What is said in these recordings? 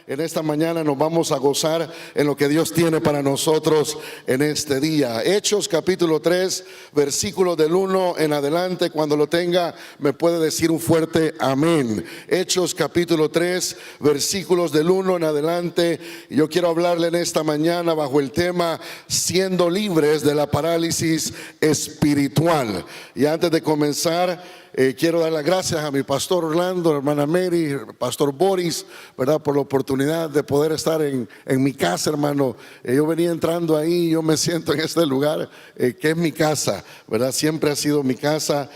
En esta mañana nos vamos a gozar en lo que Dios tiene para nosotros en este día. Hechos capítulo 3, versículos del 1 en adelante. Cuando lo tenga me puede decir un fuerte amén. Hechos capítulo 3, versículos del 1 en adelante. Yo quiero hablarle en esta mañana bajo el tema siendo libres de la parálisis espiritual. Y antes de comenzar, quiero dar las gracias a mi pastor Orlando, hermana Mary, pastor Boris, ¿verdad? Por la oportunidad de poder estar en mi casa, hermano. Yo venía entrando ahí, yo me siento en este lugar que es mi casa, ¿verdad? Siempre ha sido mi casa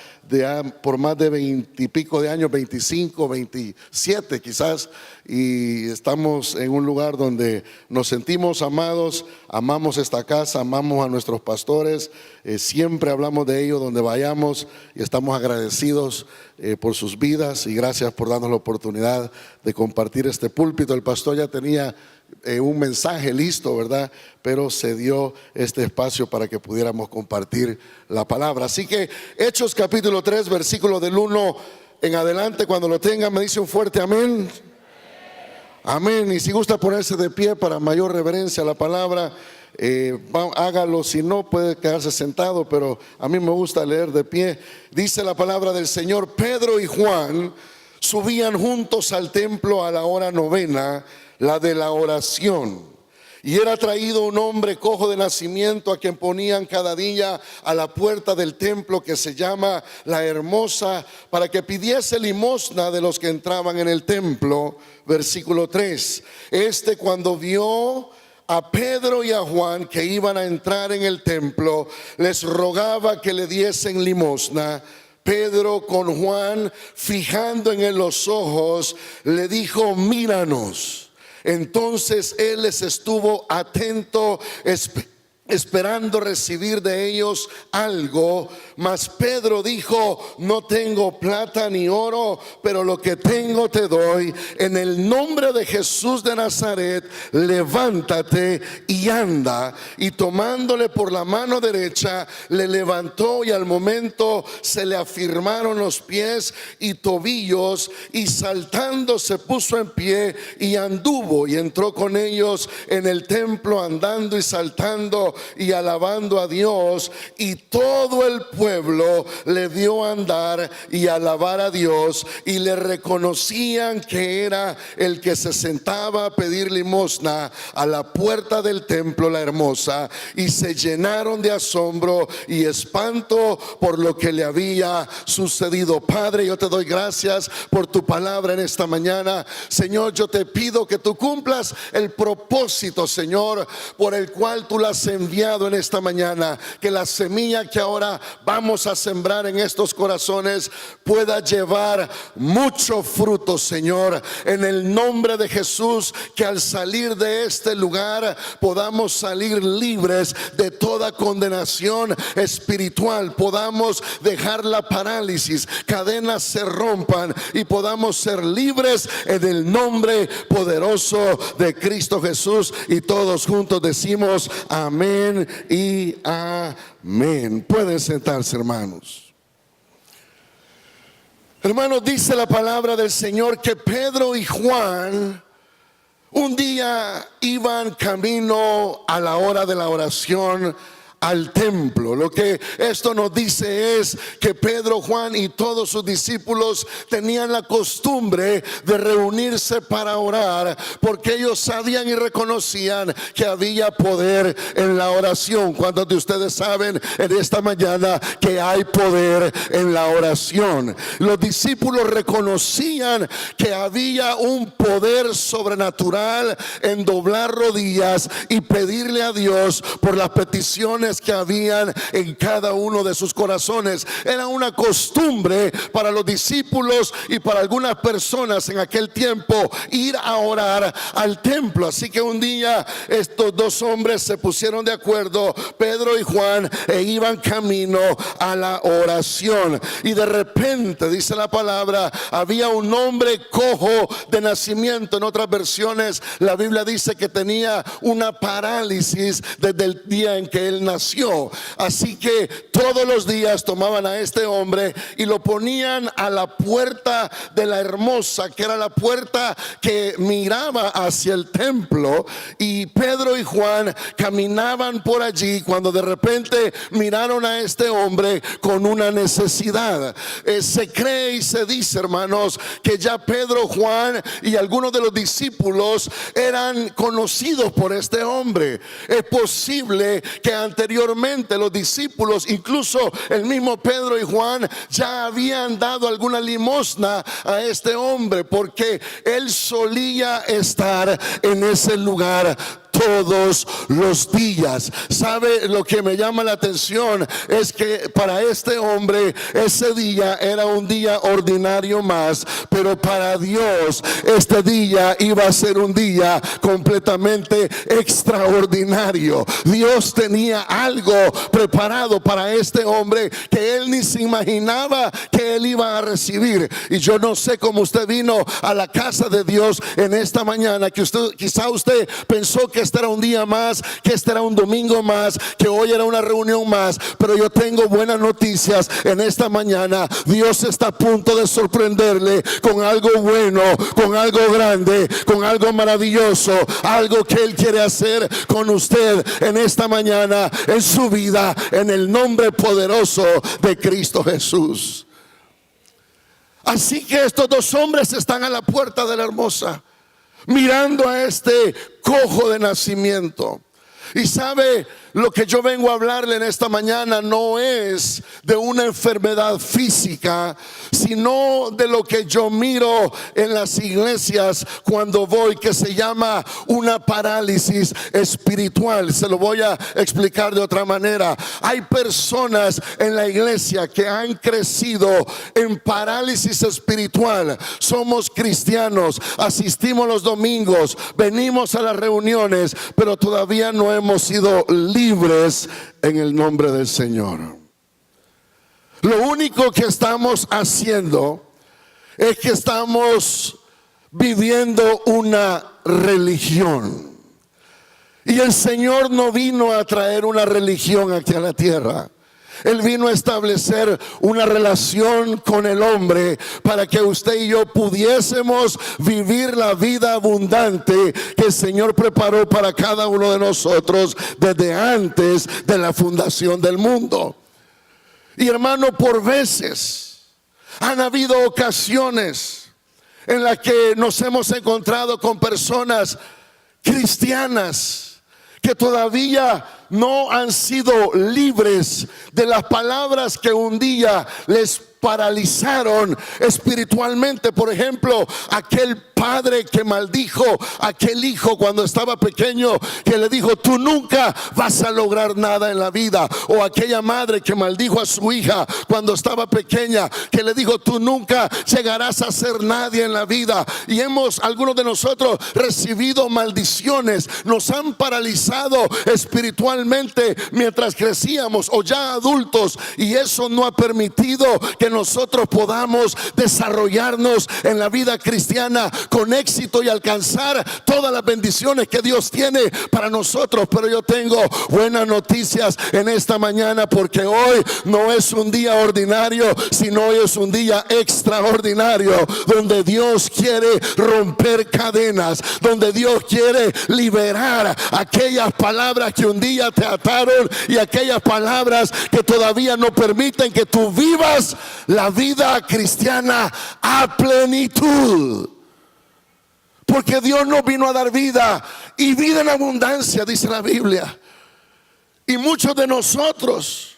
por más de 20 y pico de años, 25, 27 quizás, y estamos en un lugar donde nos sentimos amados, amamos esta casa, amamos a nuestros pastores, siempre hablamos de ellos donde vayamos y estamos agradecidos por sus vidas y gracias por darnos la oportunidad de compartir este púlpito. El pastor ya tenía un mensaje listo, ¿verdad? Pero se dio este espacio para que pudiéramos compartir la palabra. Así que Hechos capítulo 3, versículo del 1 en adelante, cuando lo tengan me dice un fuerte amén. Amén. Y si gusta ponerse de pie para mayor reverencia a la palabra, hágalo. Si no, puede quedarse sentado, pero a mí me gusta leer de pie. Dice la palabra del Señor: Pedro y Juan subían juntos al templo a la hora novena, la de la oración. Y era traído un hombre cojo de nacimiento, a quien ponían cada día a la puerta del templo, que se llama La Hermosa, para que pidiese limosna de los que entraban en el templo. Versículo 3. Cuando vio a Pedro y a Juan que iban a entrar en el templo, les rogaba que le diesen limosna. Pedro, con Juan fijando en él los ojos, le dijo: míranos. Entonces él les estuvo atento, esperando recibir de ellos algo. Mas Pedro dijo: no tengo plata ni oro, pero lo que tengo te doy. En el nombre de Jesús de Nazaret, levántate y anda. Y tomándole por la mano derecha, le levantó, y al momento se le afirmaron los pies y tobillos, y saltando se puso en pie y anduvo, y entró con ellos en el templo, andando y saltando y alabando a Dios. Y todo el pueblo le vio andar y alabar a Dios, y le reconocían que era el que se sentaba a pedir limosna a la puerta del templo, La Hermosa, y se llenaron de asombro y espanto por lo que le había sucedido. Padre, yo te doy gracias por tu palabra en esta mañana. Señor, yo te pido que tú cumplas el propósito, Señor, por el cual tú la has enviado en esta mañana. Que la semilla que ahora vamos a sembrar en estos corazones pueda llevar mucho fruto, Señor, en el nombre de Jesús. Que al salir de este lugar podamos salir libres de toda condenación espiritual, podamos dejar la parálisis, cadenas se rompan y podamos ser libres en el nombre poderoso de Cristo Jesús. Y todos juntos decimos amén y amén. Pueden sentarse, hermanos. Hermanos, dice la palabra del Señor que Pedro y Juan un día iban camino a la hora de la oración al templo. Lo que esto nos dice es que Pedro, Juan y todos sus discípulos tenían la costumbre de reunirse para orar, porque ellos sabían y reconocían que había poder en la oración. ¿Cuántos de ustedes saben en esta mañana que hay poder en la oración? Los discípulos reconocían que había un poder sobrenatural en doblar rodillas y pedirle a Dios por las peticiones que habían en cada uno de sus corazones. Era una costumbre para los discípulos y para algunas personas en aquel tiempo ir a orar al templo. Así que un día estos dos hombres se pusieron de acuerdo, Pedro y Juan, e iban camino a la oración. Y de repente, dice la palabra, había un hombre cojo de nacimiento. En otras versiones la Biblia dice que tenía una parálisis desde el día en que él nació. nació. Así que todos los días tomaban a este hombre y lo ponían a la puerta de la Hermosa, que era la puerta que miraba hacia el templo, y Pedro y Juan caminaban por allí cuando de repente miraron a este hombre con una necesidad. Se cree y se dice, hermanos, que ya Pedro, Juan y algunos de los discípulos eran conocidos por este hombre. Es posible que anteriormente los discípulos, incluso el mismo Pedro y Juan, ya habían dado alguna limosna a este hombre, porque él solía estar en ese lugar todos los días. ¿Sabe lo que me llama la atención? Es que para este hombre ese día era un día ordinario más, pero para Dios este día iba a ser un día completamente extraordinario. Dios tenía algo preparado para este hombre que él ni se imaginaba que él iba a recibir. Y yo no sé cómo usted vino a la casa de Dios en esta mañana, que quizá usted pensó que este era un día más, que este era un domingo más, que hoy era una reunión más, pero yo tengo buenas noticias en esta mañana. Dios está a punto de sorprenderle con algo bueno, con algo grande, con algo maravilloso, algo que Él quiere hacer con usted en esta mañana, en su vida, en el nombre poderoso de Cristo Jesús. Así que estos dos hombres están a la puerta de la Hermosa, mirando a este cojo de nacimiento. Y sabe, lo que yo vengo a hablarle en esta mañana no es de una enfermedad física, sino de lo que yo miro en las iglesias cuando voy, que se llama una parálisis espiritual. Se lo voy a explicar de otra manera. Hay personas en la iglesia que han crecido en parálisis espiritual. Somos cristianos, asistimos los domingos, venimos a las reuniones, pero todavía no hemos sido libres en el nombre del Señor. Lo único que estamos haciendo es que estamos viviendo una religión. Y el Señor no vino a traer una religión aquí a la tierra. Él vino a establecer una relación con el hombre para que usted y yo pudiésemos vivir la vida abundante que el Señor preparó para cada uno de nosotros desde antes de la fundación del mundo. Y hermano, por veces han habido ocasiones en las que nos hemos encontrado con personas cristianas que todavía no han sido libres de las palabras que un día les paralizaron espiritualmente. Por ejemplo, aquel padre que maldijo a aquel hijo cuando estaba pequeño, que le dijo: tú nunca vas a lograr nada en la vida. O aquella madre que maldijo a su hija cuando estaba pequeña, que le dijo: tú nunca llegarás a ser nadie en la vida. Y algunos de nosotros recibido maldiciones, nos han paralizado espiritualmente mientras crecíamos o ya adultos, y eso no ha permitido que nosotros podamos desarrollarnos en la vida cristiana con éxito y alcanzar todas las bendiciones que Dios tiene para nosotros. Pero yo tengo buenas noticias en esta mañana, porque hoy no es un día ordinario, sino hoy es un día extraordinario, donde Dios quiere romper cadenas, donde Dios quiere liberar aquellas palabras que un día te ataron y aquellas palabras que todavía no permiten que tú vivas la vida cristiana a plenitud. Porque Dios nos vino a dar vida, y vida en abundancia, dice la Biblia. Y muchos de nosotros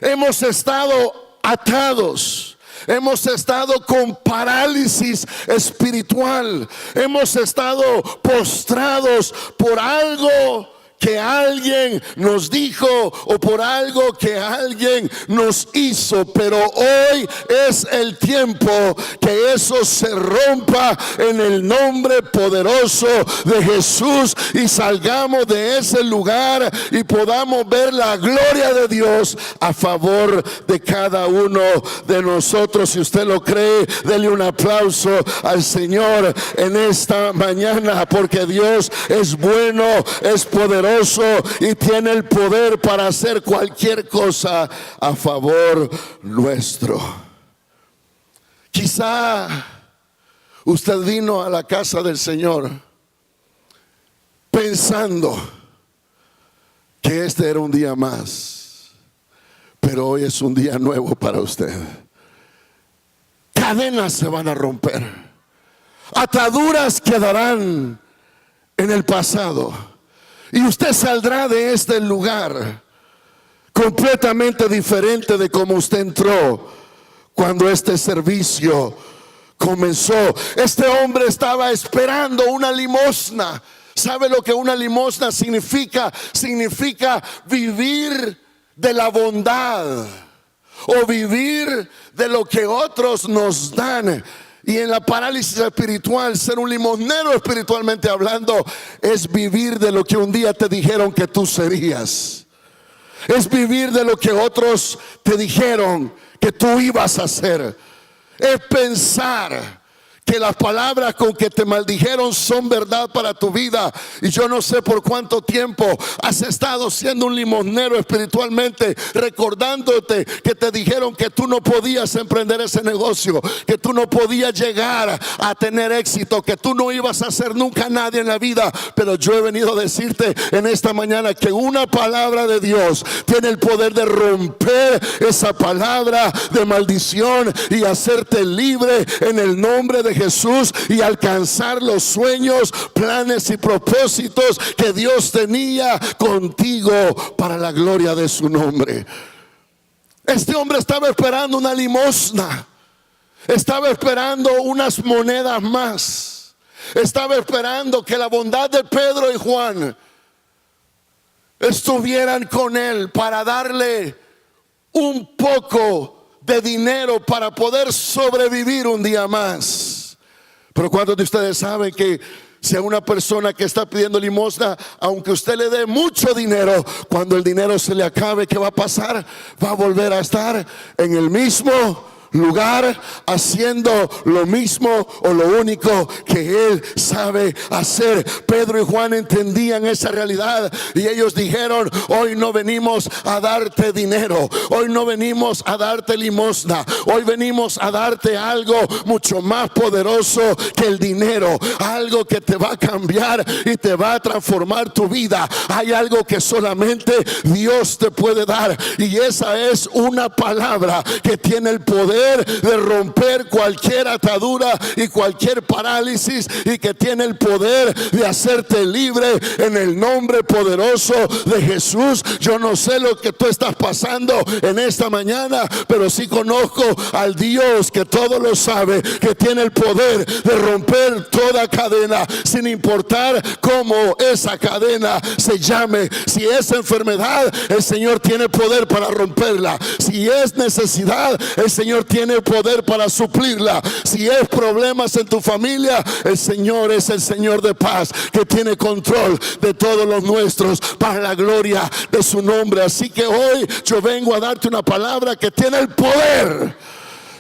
hemos estado atados, hemos estado con parálisis espiritual, hemos estado postrados por algo que alguien nos dijo o por algo que alguien nos hizo. Pero hoy es el tiempo que eso se rompa en el nombre poderoso de Jesús, y salgamos de ese lugar y podamos ver la gloria de Dios a favor de cada uno de nosotros. Si usted lo cree, dele un aplauso al Señor en esta mañana, porque Dios es bueno, es poderoso poderoso y tiene el poder para hacer cualquier cosa a favor nuestro. Quizá usted vino a la casa del Señor pensando que este era un día más, pero hoy es un día nuevo para usted. Cadenas se van a romper, ataduras quedarán en el pasado y usted saldrá de este lugar completamente diferente de como usted entró cuando este servicio comenzó. Este hombre estaba esperando una limosna. ¿Sabe lo que una limosna significa? Significa vivir de la bondad o vivir de lo que otros nos dan. Y en la parálisis espiritual, ser un limosnero espiritualmente hablando es vivir de lo que un día te dijeron que tú serías. Es vivir de lo que otros te dijeron que tú ibas a hacer. Es pensar que las palabras con que te maldijeron son verdad para tu vida. Y yo no sé por cuánto tiempo has estado siendo un limosnero espiritualmente, recordándote que te dijeron que tú no podías emprender ese negocio, que tú no podías llegar a tener éxito, que tú no ibas a ser nunca nadie en la vida. Pero yo he venido a decirte en esta mañana que una palabra de Dios tiene el poder de romper esa palabra de maldición y hacerte libre en el nombre de Jesús y alcanzar los sueños, planes y propósitos que Dios tenía contigo para la gloria de su nombre. Este hombre estaba esperando una limosna, estaba esperando unas monedas más, estaba esperando que la bondad de Pedro y Juan estuvieran con él para darle un poco de dinero para poder sobrevivir un día más. Pero ¿cuántos de ustedes saben que si a una persona que está pidiendo limosna, aunque usted le dé mucho dinero, cuando el dinero se le acabe, ¿qué va a pasar? Va a volver a estar en el mismo lugar haciendo lo mismo o lo único que él sabe hacer? Pedro y Juan entendían esa realidad y ellos dijeron: hoy no venimos a darte dinero, hoy no venimos a darte limosna, hoy venimos a darte algo mucho más poderoso que el dinero, algo que te va a cambiar y te va a transformar tu vida. Hay algo que solamente Dios te puede dar y esa es una palabra que tiene el poder de romper cualquier atadura y cualquier parálisis, y que tiene el poder de hacerte libre en el nombre poderoso de Jesús. Yo no sé lo que tú estás pasando en esta mañana, pero sí conozco al Dios que todo lo sabe, que tiene el poder de romper toda cadena, sin importar cómo esa cadena se llame. Si es enfermedad, el Señor tiene poder para romperla. Si es necesidad, el Señor tiene poder para suplirla. Si es problemas en tu familia, el Señor es el Señor de paz, que tiene control de todos los nuestros para la gloria de su nombre. Así que hoy yo vengo a darte una palabra que tiene el poder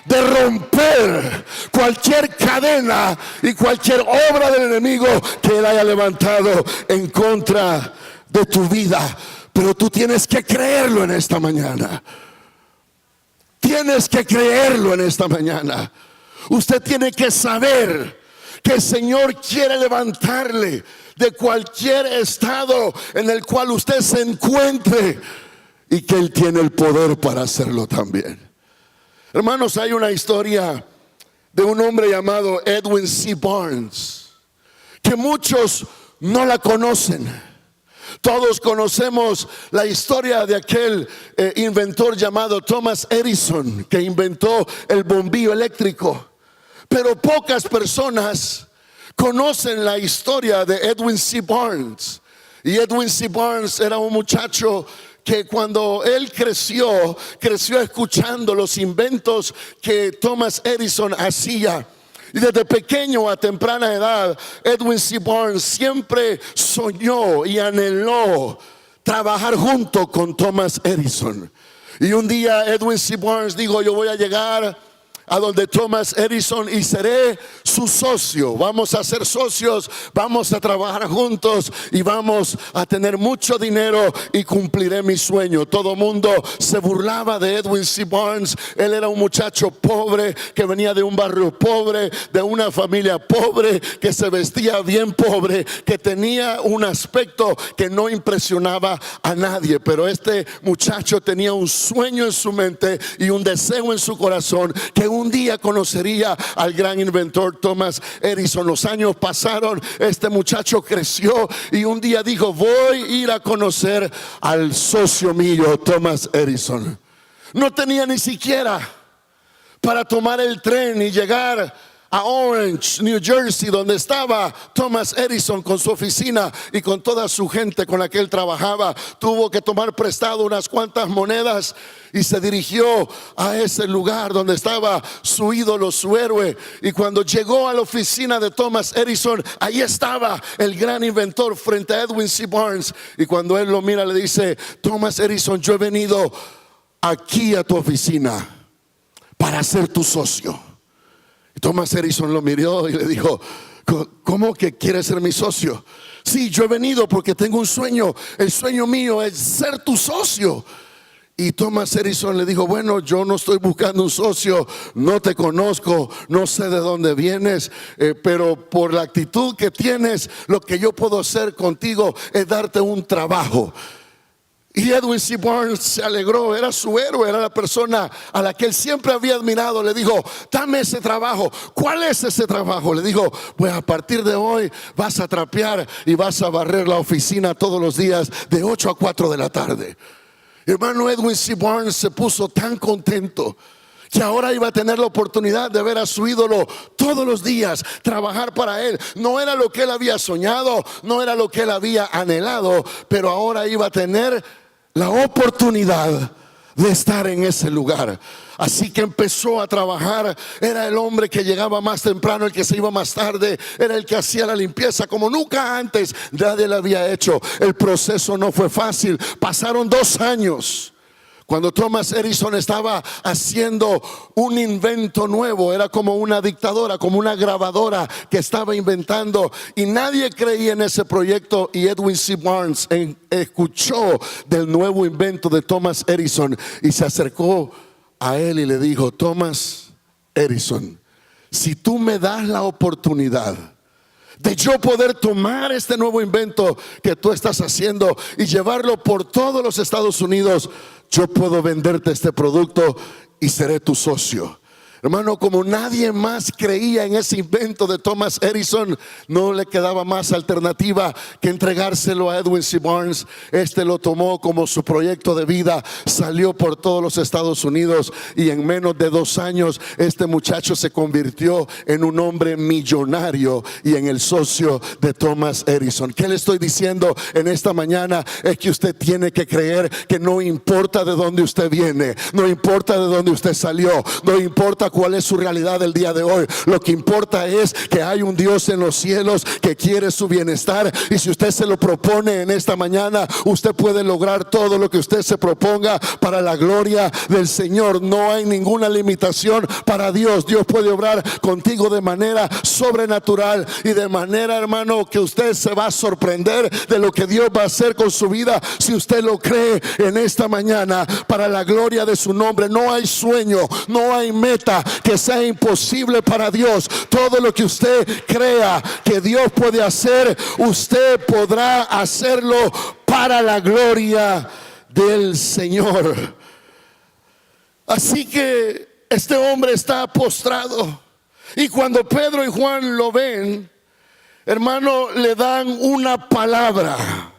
de romper cualquier cadena y cualquier obra del enemigo que él haya levantado en contra de tu vida. Pero tú tienes que creerlo en esta mañana. Tienes que creerlo en esta mañana. Usted tiene que saber que el Señor quiere levantarle de cualquier estado en el cual usted se encuentre, y que Él tiene el poder para hacerlo también. Hermanos, hay una historia de un hombre llamado Edwin C. Barnes, que muchos no la conocen. Todos conocemos la historia de aquel inventor llamado Thomas Edison, que inventó el bombillo eléctrico. Pero pocas personas conocen la historia de Edwin C. Barnes. Y Edwin C. Barnes era un muchacho que cuando él creció escuchando los inventos que Thomas Edison hacía. Y desde pequeño, a temprana edad, Edwin C. Barnes siempre soñó y anheló trabajar junto con Thomas Edison. Y un día Edwin C. Barnes dijo: yo voy a llegar a donde Thomas Edison y seré su socio. Vamos a ser socios, vamos a trabajar juntos y vamos a tener mucho dinero y cumpliré mi sueño. Todo mundo se burlaba de Edwin C. Barnes. Él era un muchacho pobre que venía de un barrio pobre, de una familia pobre, que se vestía bien pobre, que tenía un aspecto que no impresionaba a nadie. Pero este muchacho tenía un sueño en su mente y un deseo en su corazón, que un día conocería al gran inventor Thomas Edison. Los años pasaron, este muchacho creció y un día dijo: voy a ir a conocer al socio mío, Thomas Edison. No tenía ni siquiera para tomar el tren y llegar a Orange, New Jersey, donde estaba Thomas Edison con su oficina y con toda su gente con la que él trabajaba. Tuvo que tomar prestado unas cuantas monedas y se dirigió a ese lugar donde estaba su ídolo, su héroe. Y cuando llegó a la oficina de Thomas Edison, ahí estaba el gran inventor frente a Edwin C. Barnes. Y cuando él lo mira, le dice: Thomas Edison, yo he venido aquí a tu oficina para ser tu socio. Y Thomas Edison lo miró y le dijo: ¿cómo que quieres ser mi socio? Sí, yo he venido porque tengo un sueño. El sueño mío es ser tu socio. Y Thomas Edison le dijo: bueno, yo no estoy buscando un socio, no te conozco, no sé de dónde vienes, pero por la actitud que tienes, lo que yo puedo hacer contigo es darte un trabajo. Y Edwin C. Barnes se alegró, era su héroe, era la persona a la que él siempre había admirado. Le dijo: dame ese trabajo. ¿Cuál es ese trabajo? Le dijo: pues a partir de hoy vas a trapear y vas a barrer la oficina todos los días de 8 a 4 de la tarde. Hermano, Edwin C. Barnes se puso tan contento que ahora iba a tener la oportunidad de ver a su ídolo todos los días, trabajar para él. No era lo que él había soñado, no era lo que él había anhelado, pero ahora iba a tener la oportunidad de estar en ese lugar. Así que empezó a trabajar. Era el hombre que llegaba más temprano, el que se iba más tarde, era el que hacía la limpieza como nunca antes nadie lo había hecho. El proceso no fue fácil. Pasaron 2 años cuando Thomas Edison estaba haciendo un invento nuevo. Era como una dictadora, como una grabadora que estaba inventando, y nadie creía en ese proyecto. Y Edwin C. Barnes escuchó del nuevo invento de Thomas Edison y se acercó a él y le dijo: Thomas Edison, si tú me das la oportunidad de yo poder tomar este nuevo invento que tú estás haciendo y llevarlo por todos los Estados Unidos, yo puedo venderte este producto y seré tu socio. Hermano, como nadie más creía en ese invento de Thomas Edison, no le quedaba más alternativa que entregárselo a Edwin C. Barnes. Este lo tomó como su proyecto de vida, salió por todos los Estados Unidos y en menos de 2 años este muchacho se convirtió en un hombre millonario y en el socio de Thomas Edison. ¿Qué le estoy diciendo en esta mañana? Es que usted tiene que creer que no importa de dónde usted viene, no importa de dónde usted salió, no importa cuál es su realidad el día de hoy. Lo que importa es que hay un Dios en los cielos que quiere su bienestar, y si usted se lo propone en esta mañana, usted puede lograr todo lo que usted se proponga para la gloria del Señor. No hay ninguna limitación para Dios. Dios puede obrar contigo de manera sobrenatural y de manera, hermano, que usted se va a sorprender de lo que Dios va a hacer con su vida si usted lo cree en esta mañana, para la gloria de su nombre. No hay sueño, no hay meta que sea imposible para Dios. Todo lo que usted crea que Dios puede hacer, usted podrá hacerlo para la gloria del Señor. Así que este hombre está postrado, y cuando Pedro y Juan lo ven, hermano, le dan una palabra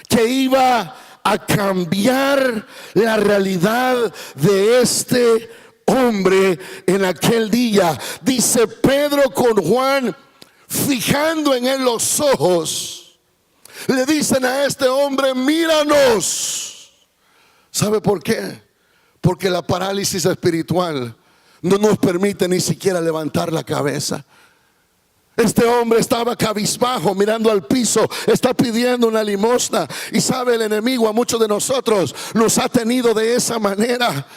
que iba a cambiar la realidad de este hombre en aquel día. Dice Pedro con Juan, fijando en él los ojos, le dicen a este hombre: míranos. ¿Sabe por qué? Porque la parálisis espiritual no nos permite ni siquiera levantar la cabeza. Este hombre estaba cabizbajo, mirando al piso, está pidiendo una limosna. Y sabe, el enemigo a muchos de nosotros nos ha tenido de esa manera.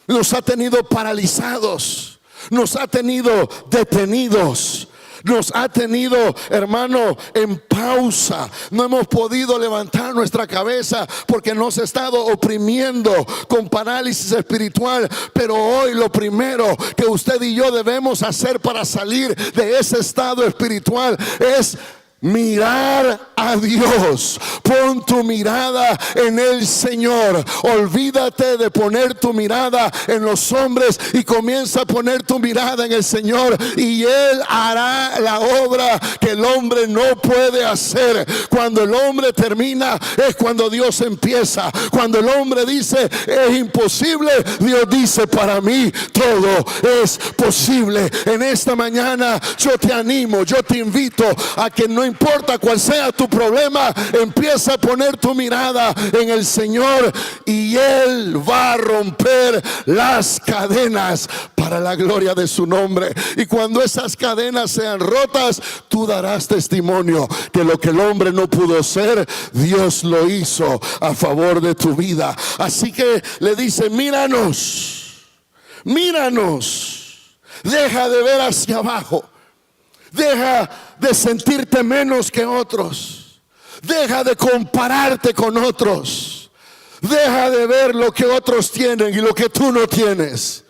nos ha tenido paralizados, nos ha tenido detenidos, nos ha tenido, hermano, en pausa. No hemos podido levantar nuestra cabeza porque nos ha estado oprimiendo con parálisis espiritual. Pero hoy lo primero que usted y yo debemos hacer para salir de ese estado espiritual es mirar a Dios. Pon tu mirada en el Señor. Olvídate de poner tu mirada en los hombres y comienza a poner tu mirada en el Señor, y Él hará la obra que el hombre no puede hacer. Cuando el hombre termina es cuando Dios empieza. Cuando el hombre dice es imposible, Dios dice para mí todo es posible. En esta mañana yo te animo, yo te invito a que no importa cuál sea tu problema, empieza a poner tu mirada en el Señor y Él va a romper las cadenas para la gloria de su nombre. Y cuando esas cadenas sean rotas, tú darás testimonio que lo que el hombre no pudo hacer, Dios lo hizo a favor de tu vida. Así que le dice: míranos, míranos, deja de ver hacia abajo. Deja de sentirte menos que otros. Deja de compararte con otros. Deja de ver lo que otros tienen y lo que tú no tienes.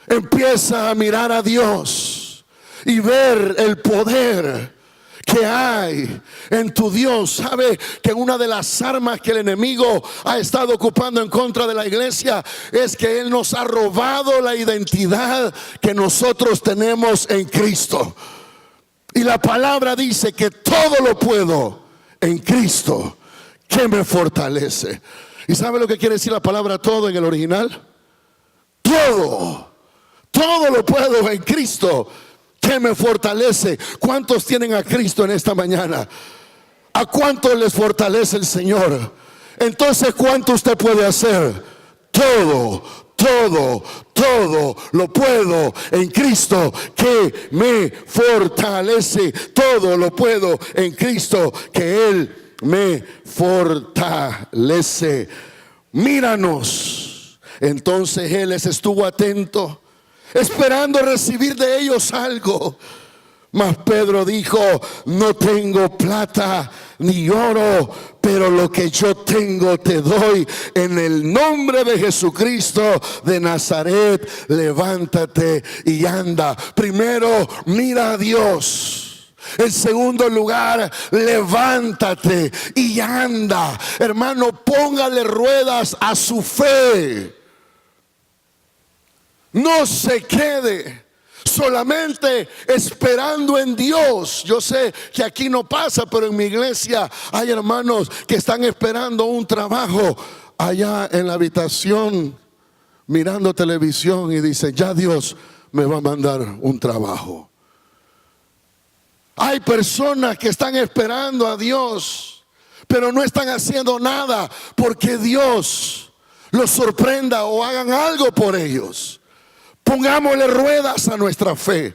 Empieza a mirar a Dios y ver el poder que hay en tu Dios. Sabe que una de las armas que el enemigo ha estado ocupando en contra de la iglesia es que él nos ha robado la identidad que nosotros tenemos en Cristo. Y la palabra dice que todo lo puedo en Cristo que me fortalece. ¿Y sabe lo que quiere decir la palabra todo en el original? Todo lo puedo en Cristo que me fortalece. ¿Cuántos tienen a Cristo en esta mañana? ¿A cuántos les fortalece el Señor? Entonces, ¿cuánto usted puede hacer? Todo lo puedo en Cristo que me fortalece. Todo lo puedo en Cristo que Él me fortalece. Míranos. Entonces Él les estuvo atento, esperando recibir de ellos algo. Mas Pedro dijo: no tengo plata ni oro, pero lo que yo tengo te doy. En el nombre de Jesucristo de Nazaret, levántate y anda. Primero, mira a Dios. En segundo lugar, levántate y anda. Hermano, póngale ruedas a su fe. No se quede solamente esperando en Dios. Yo sé que aquí no pasa, pero en mi iglesia hay hermanos que están esperando un trabajo allá en la habitación mirando televisión y dicen: ya Dios me va a mandar un trabajo. Hay personas que están esperando a Dios, pero no están haciendo nada porque Dios los sorprenda o hagan algo por ellos. Pongámosle ruedas a nuestra fe.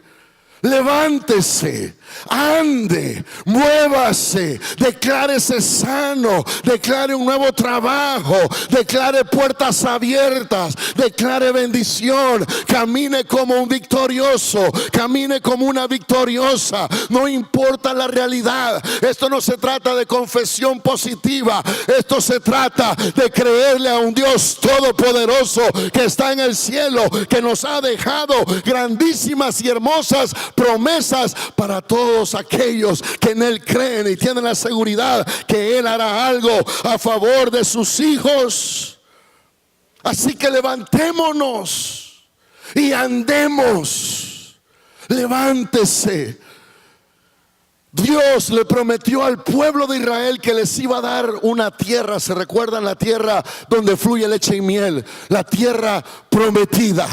Levántese, ande, muévase, declárese sano, declare un nuevo trabajo, declare puertas abiertas, declare bendición, camine como un victorioso, camine como una victoriosa. No importa la realidad. Esto no se trata de confesión positiva, esto se trata de creerle a un Dios todopoderoso que está en el cielo, que nos ha dejado grandísimas y hermosas promesas para todos aquellos que en Él creen y tienen la seguridad que Él hará algo a favor de sus hijos. Así que levantémonos y andemos. Levántese. Dios le prometió al pueblo de Israel que les iba a dar una tierra. ¿Se recuerdan la tierra donde fluye leche y miel? La tierra prometida.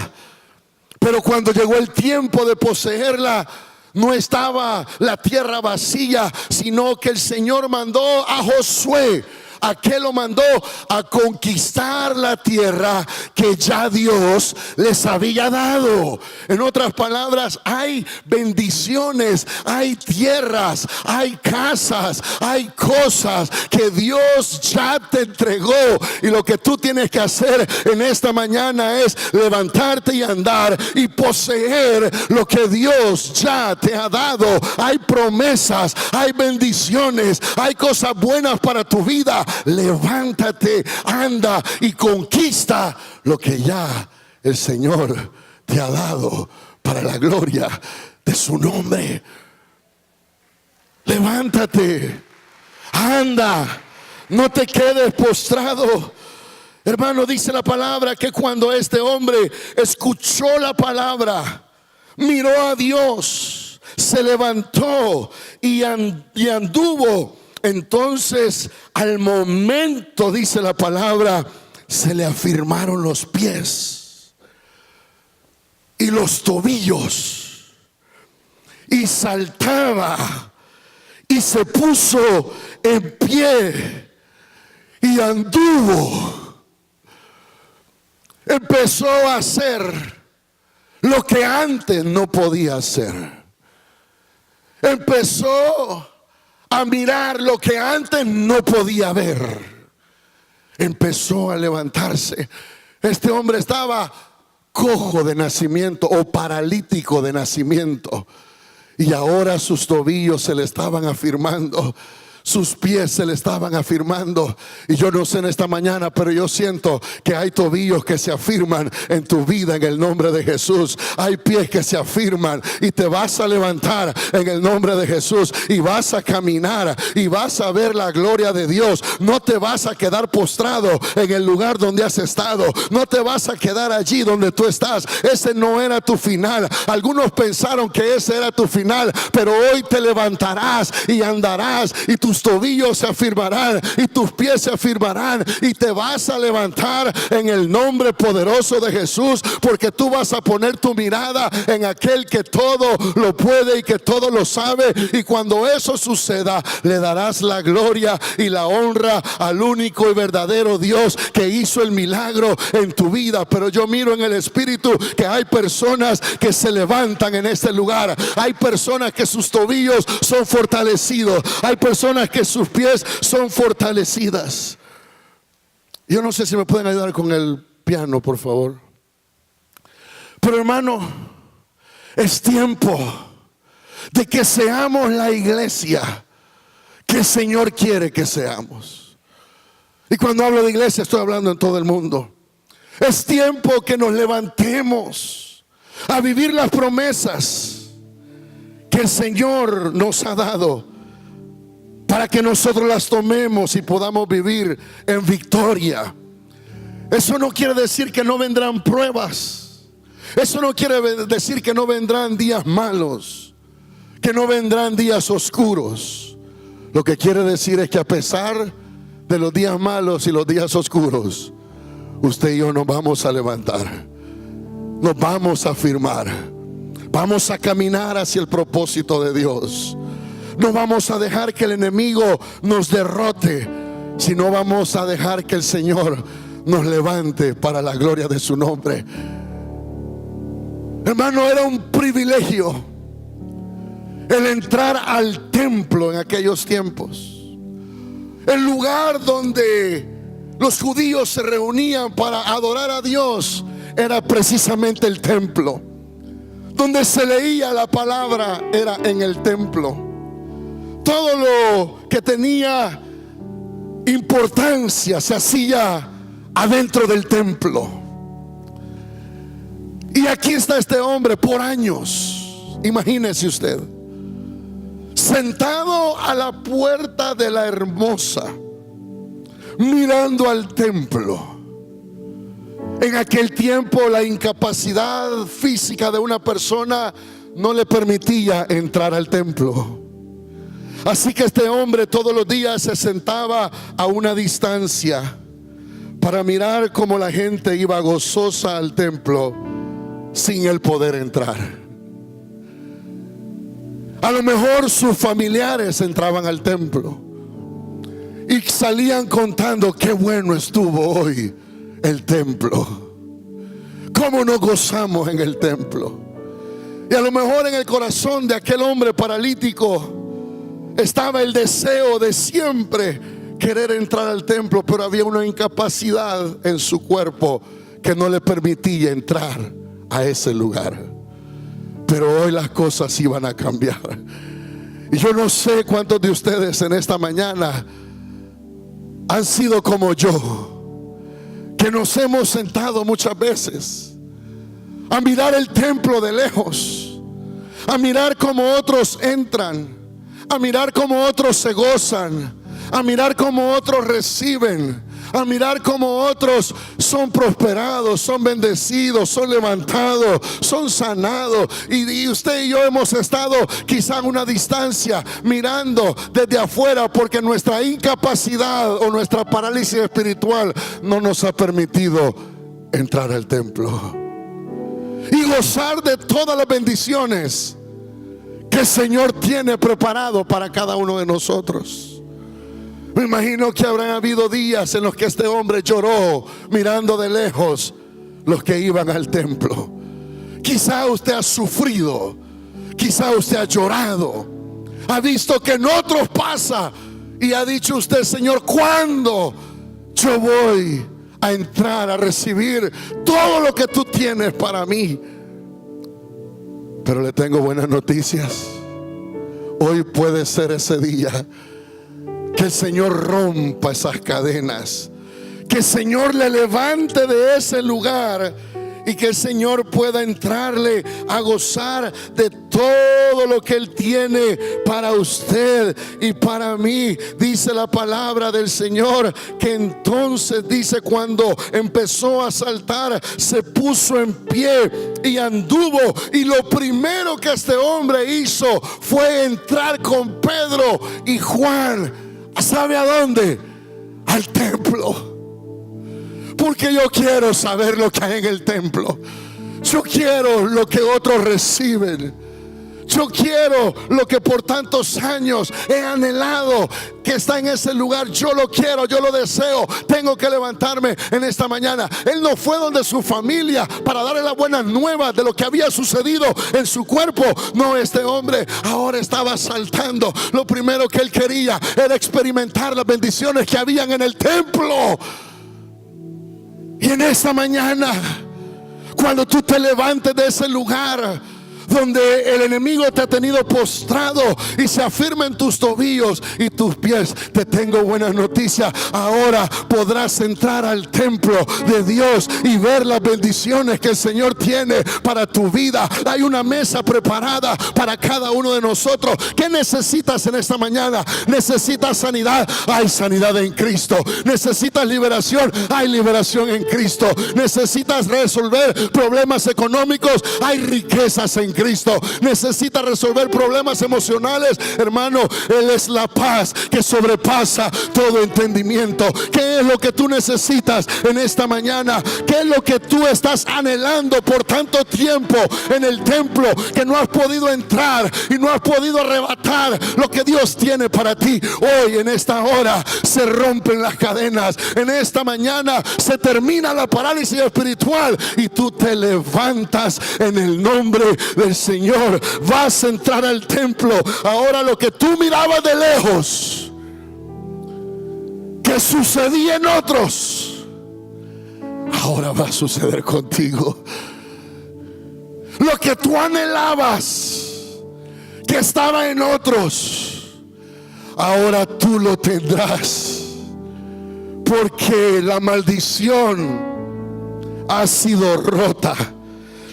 Pero cuando llegó el tiempo de poseerla, no estaba la tierra vacía, sino que el Señor mandó a Josué ¿A qué lo mandó? A conquistar la tierra que ya Dios les había dado. En otras palabras, hay bendiciones, hay tierras, hay casas, hay cosas que Dios ya te entregó. Y lo que tú tienes que hacer en esta mañana es levantarte y andar y poseer lo que Dios ya te ha dado. Hay promesas, hay bendiciones, hay cosas buenas para tu vida. Levántate, anda y conquista lo que ya el Señor te ha dado para la gloria de su nombre. Levántate, anda, no te quedes postrado. Hermano, dice la palabra que cuando este hombre escuchó la palabra, miró a Dios, se levantó y anduvo. Entonces, al momento, dice la palabra, se le afirmaron los pies y los tobillos, y saltaba y se puso en pie y anduvo. Empezó a hacer lo que antes no podía hacer. Empezó a mirar lo que antes no podía ver. Empezó a levantarse. Este hombre estaba cojo de nacimiento o paralítico de nacimiento, y ahora sus tobillos se le estaban afirmando, sus pies se le estaban afirmando. Y yo no sé en esta mañana, pero yo siento que hay tobillos que se afirman en tu vida en el nombre de Jesús. Hay pies que se afirman y te vas a levantar en el nombre de Jesús, y vas a caminar y vas a ver la gloria de Dios. No te vas a quedar postrado en el lugar donde has estado. No te vas a quedar allí donde tú estás. Ese no era tu final. Algunos pensaron que ese era tu final, pero hoy te levantarás y andarás, y tus tobillos se afirmarán y tus pies se afirmarán, y te vas a levantar en el nombre poderoso de Jesús, porque tú vas a poner tu mirada en aquel que todo lo puede y que todo lo sabe. Y cuando eso suceda, le darás la gloria y la honra al único y verdadero Dios que hizo el milagro en tu vida. Pero yo miro en el espíritu que hay personas que se levantan en este lugar. Hay personas que sus tobillos son fortalecidos. Hay personas que sus pies son fortalecidas. Yo no sé si me pueden ayudar con el piano, por favor. Pero hermano, es tiempo de que seamos la iglesia que el Señor quiere que seamos. Y cuando hablo de iglesia, estoy hablando en todo el mundo. Es tiempo que nos levantemos a vivir las promesas que el Señor nos ha dado, para que nosotros las tomemos y podamos vivir en victoria. Eso no quiere decir que no vendrán pruebas. Eso no quiere decir que no vendrán días malos, que no vendrán días oscuros. Lo que quiere decir es que a pesar de los días malos y los días oscuros, usted y yo nos vamos a levantar, nos vamos a afirmar, vamos a caminar hacia el propósito de Dios. No vamos a dejar que el enemigo nos derrote, sino vamos a dejar que el Señor nos levante para la gloria de su nombre. Hermano, era un privilegio el entrar al templo en aquellos tiempos. El lugar donde los judíos se reunían para adorar a Dios era precisamente el templo. Donde se leía la palabra era en el templo. Todo lo que tenía importancia se hacía adentro del templo. Y aquí está este hombre por años, imagínese usted, sentado a la puerta de la hermosa, mirando al templo. En aquel tiempo la incapacidad física de una persona no le permitía entrar al templo. Así que este hombre todos los días se sentaba a una distancia para mirar cómo la gente iba gozosa al templo sin él poder entrar. A lo mejor sus familiares entraban al templo y salían contando qué bueno estuvo hoy el templo, cómo nos gozamos en el templo. Y a lo mejor en el corazón de aquel hombre paralítico estaba el deseo de siempre querer entrar al templo, pero había una incapacidad en su cuerpo que no le permitía entrar a ese lugar. Pero hoy las cosas iban a cambiar. Y yo no sé cuántos de ustedes en esta mañana han sido como yo, que nos hemos sentado muchas veces a mirar el templo de lejos, a mirar cómo otros entran, a mirar cómo otros se gozan, a mirar cómo otros reciben, a mirar cómo otros son prosperados, son bendecidos, son levantados, son sanados. Y usted y yo hemos estado quizá a una distancia mirando desde afuera, porque nuestra incapacidad o nuestra parálisis espiritual no nos ha permitido entrar al templo y gozar de todas las bendiciones que el Señor tiene preparado para cada uno de nosotros. Me imagino que habrán habido días en los que este hombre lloró mirando de lejos los que iban al templo. Quizá usted ha sufrido, quizá usted ha llorado, ha visto que en otros pasa y ha dicho usted: Señor, ¿cuándo yo voy a entrar a recibir todo lo que tú tienes para mí? Pero le tengo buenas noticias. Hoy puede ser ese día que el Señor rompa esas cadenas, que el Señor le levante de ese lugar y que el Señor pueda entrarle a gozar de todo lo que Él tiene para usted y para mí. Dice la palabra del Señor que entonces, dice, cuando empezó a saltar, se puso en pie y anduvo, y lo primero que este hombre hizo fue entrar con Pedro y Juan. ¿Sabe a dónde? Al templo. Porque yo quiero saber lo que hay en el templo. Yo quiero lo que otros reciben. Yo quiero lo que por tantos años he anhelado, que está en ese lugar. Yo lo quiero, yo lo deseo. Tengo que levantarme en esta mañana. Él no fue donde su familia para darle las buenas nuevas de lo que había sucedido en su cuerpo. No, este hombre ahora estaba saltando. Lo primero que él quería era experimentar las bendiciones que habían en el templo. Y en esta mañana, cuando tú te levantes de ese lugar donde el enemigo te ha tenido postrado y se afirma en tus tobillos y tus pies, te tengo buenas noticias. Ahora podrás entrar al templo de Dios y ver las bendiciones que el Señor tiene para tu vida. Hay una mesa preparada para cada uno de nosotros. ¿Qué necesitas en esta mañana? ¿Necesitas sanidad? Hay sanidad en Cristo. ¿Necesitas liberación? Hay liberación en Cristo. ¿Necesitas resolver problemas económicos? Hay riquezas en Cristo. ¿Necesitas resolver problemas emocionales? Hermano, Él es la paz que sobrepasa todo entendimiento. ¿Qué es lo que tú necesitas en esta mañana? ¿Qué es lo que tú estás anhelando por tanto tiempo en el templo, que no has podido entrar y no has podido arrebatar lo que Dios tiene para ti? Hoy, en esta hora, se rompen las cadenas. En esta mañana se termina la parálisis espiritual y tú te levantas en el nombre del Señor. Vas a entrar al templo. Ahora, lo que tú mirabas de lejos, que sucedía en otros, ahora va a suceder contigo. Lo que tú anhelabas, que estaba en otros, ahora tú lo tendrás, porque la maldición ha sido rota.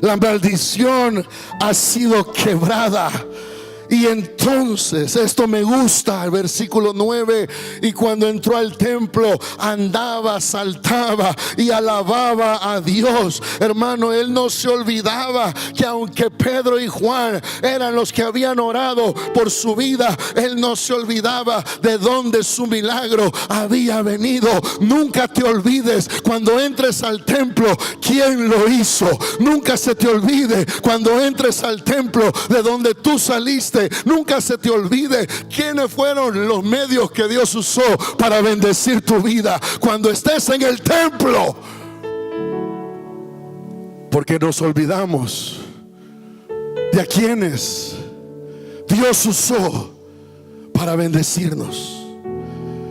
La maldición ha sido quebrada. Y entonces, esto me gusta, el versículo 9: y cuando entró al templo, andaba, saltaba y alababa a Dios. Hermano, él no se olvidaba que aunque Pedro y Juan eran los que habían orado por su vida, él no se olvidaba de dónde su milagro había venido. Nunca te olvides cuando entres al templo quién lo hizo. Nunca se te olvide cuando entres al templo de donde tú saliste, olvidarte, nunca se te olvide quiénes fueron los medios que Dios usó para bendecir tu vida cuando estés en el templo. Porque nos olvidamos de a quienes Dios usó para bendecirnos.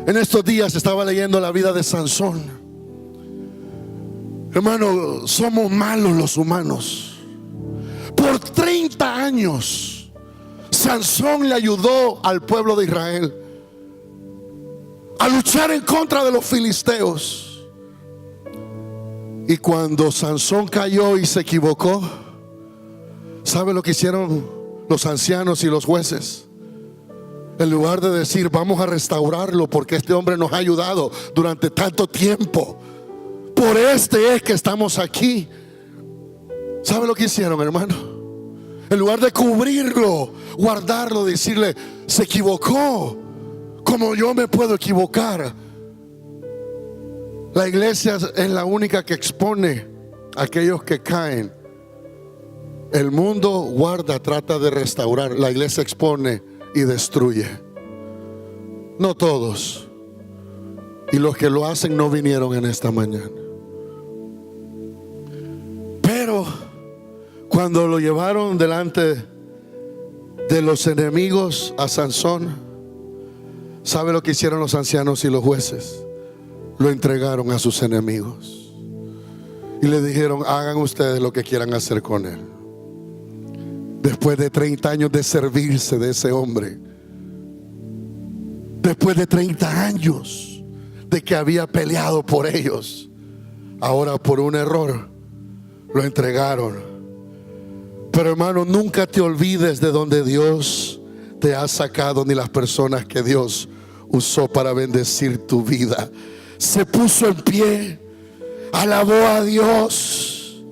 En estos días estaba leyendo la vida de Sansón. Hermano, somos malos los humanos. Por 30 años Sansón le ayudó al pueblo de Israel a luchar en contra de los filisteos. Y cuando Sansón cayó y se equivocó, ¿sabe lo que hicieron los ancianos y los jueces? En lugar de decir, vamos a restaurarlo porque este hombre nos ha ayudado durante tanto tiempo, por este es que estamos aquí. ¿Sabe lo que hicieron, hermano? En lugar de cubrirlo, guardarlo, decirle, se equivocó, como yo me puedo equivocar. La iglesia es la única que expone a aquellos que caen. El mundo guarda, trata de restaurar. La iglesia expone y destruye. No todos. Y los que lo hacen no vinieron en esta mañana. Pero cuando lo llevaron delante de los enemigos a Sansón, ¿sabe lo que hicieron los ancianos y los jueces? Lo entregaron a sus enemigos y le dijeron, hagan ustedes lo que quieran hacer con él. Después de 30 años de servirse de ese hombre, después de 30 años de que había peleado por ellos, ahora por un error lo entregaron. Pero hermano, nunca te olvides de donde Dios te ha sacado, ni las personas que Dios usó para bendecir tu vida. Se puso en pie, alabó a Dios,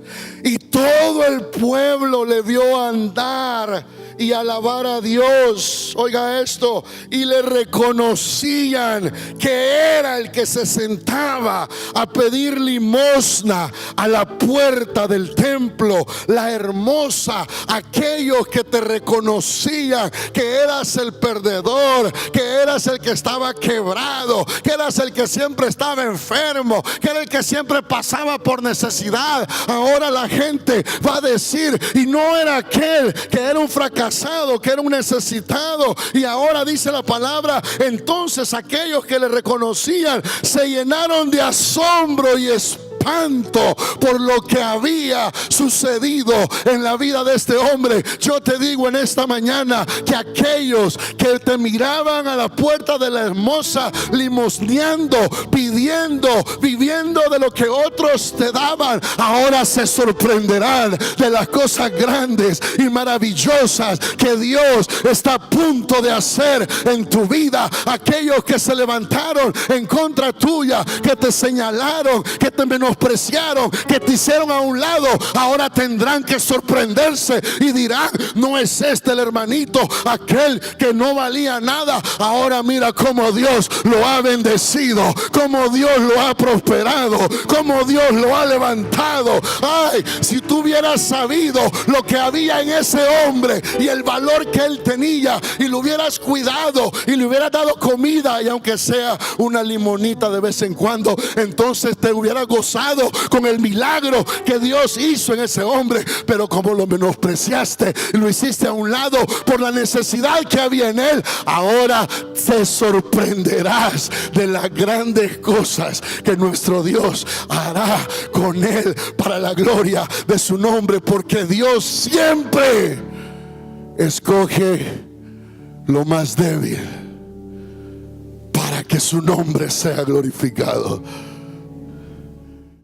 y todo el pueblo le vio andar y alabar a Dios. Oiga esto, y le reconocían que era el que se sentaba a pedir limosna a la puerta del templo, la hermosa. Aquellos que te reconocían que eras el perdedor, que eras el que estaba quebrado, que eras el que siempre estaba enfermo, que era el que siempre pasaba por necesidad. Ahora la gente va a decir, y no era aquel que era un fracasado, que era un necesitado. Y ahora dice la palabra, entonces aquellos que le reconocían se llenaron de asombro y espanto por lo que había sucedido en la vida de este hombre. Yo te digo en esta mañana que aquellos que te miraban a la puerta de la hermosa, limosneando, pidiendo, viviendo de lo que otros te daban, ahora se sorprenderán de las cosas grandes y maravillosas que Dios está a punto de hacer en tu vida. Aquellos que se levantaron en contra tuya, que te señalaron, que te menospreciaron, que te hicieron a un lado, ahora tendrán que sorprenderse y dirán, no es este el hermanito, aquel que no valía nada. Ahora mira cómo Dios lo ha bendecido, cómo Dios lo ha prosperado, cómo Dios lo ha levantado. Ay, si tú hubieras sabido lo que había en ese hombre y el valor que él tenía, y lo hubieras cuidado y le hubieras dado comida, y aunque sea una limonita de vez en cuando, entonces te hubieras gozado con el milagro que Dios hizo en ese hombre. Pero como lo menospreciaste y lo hiciste a un lado por la necesidad que había en él, ahora te sorprenderás de las grandes cosas que nuestro Dios hará con él para la gloria de su nombre, porque Dios siempre escoge lo más débil para que su nombre sea glorificado.